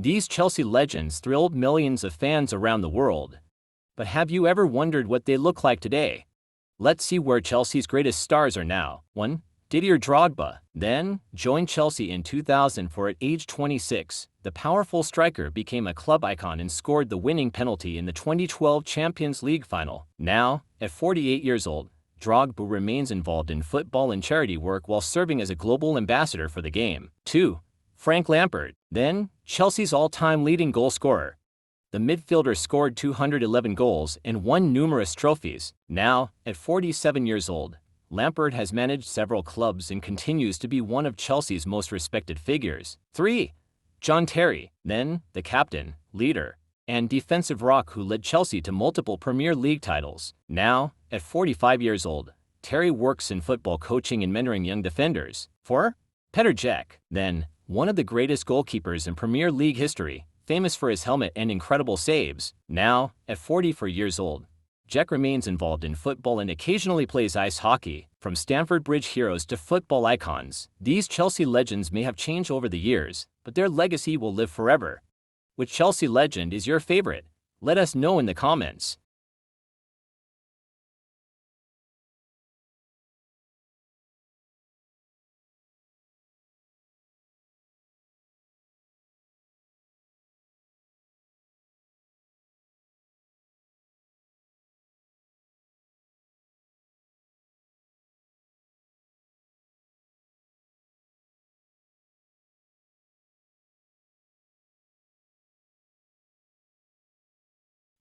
These Chelsea legends thrilled millions of fans around the world. But have you ever wondered what they look like today? Let's see where Chelsea's greatest stars are now. 1. Didier Drogba, then joined Chelsea in 2004 at age 26. The powerful striker became a club icon and scored the winning penalty in the 2012 Champions League final. Now, at 48 years old, Drogba remains involved in football and charity work while serving as a global ambassador for the game. 2. Frank Lampard, then Chelsea's all-time leading goal scorer. The midfielder scored 211 goals and won numerous trophies. Now, at 47 years old, Lampard has managed several clubs and continues to be one of Chelsea's most respected figures. 3. John Terry, then the captain, leader, and defensive rock who led Chelsea to multiple Premier League titles. Now, at 45 years old, Terry works in football coaching and mentoring young defenders. 4. Petr Cech, then one of the greatest goalkeepers in Premier League history, famous for his helmet and incredible saves. Now, at 44 years old, Cech remains involved in football and occasionally plays ice hockey. From Stamford Bridge heroes to football icons, these Chelsea legends may have changed over the years, but their legacy will live forever. Which Chelsea legend is your favorite? Let us know in the comments.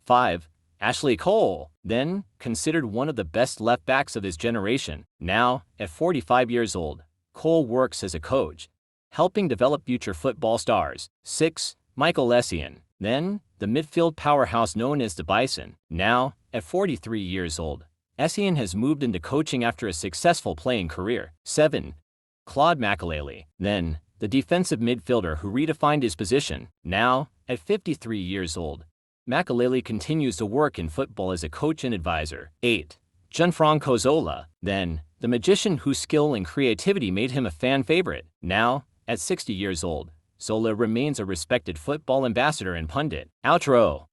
Five. Ashley Cole, then considered one of the best left-backs of his generation. Now, at 45 years old, Cole works as a coach, helping develop future football stars. 6. Michael Essien, then the midfield powerhouse known as the Bison. Now, at 43 years old, Essien has moved into coaching after a successful playing career. 7. Claude Makélélé, then the defensive midfielder who redefined his position. Now, at 53 years old, Makélélé continues to work in football as a coach and advisor. 8. Gianfranco Zola, then the magician whose skill and creativity made him a fan favorite. Now, at 60 years old, Zola remains a respected football ambassador and pundit. Outro.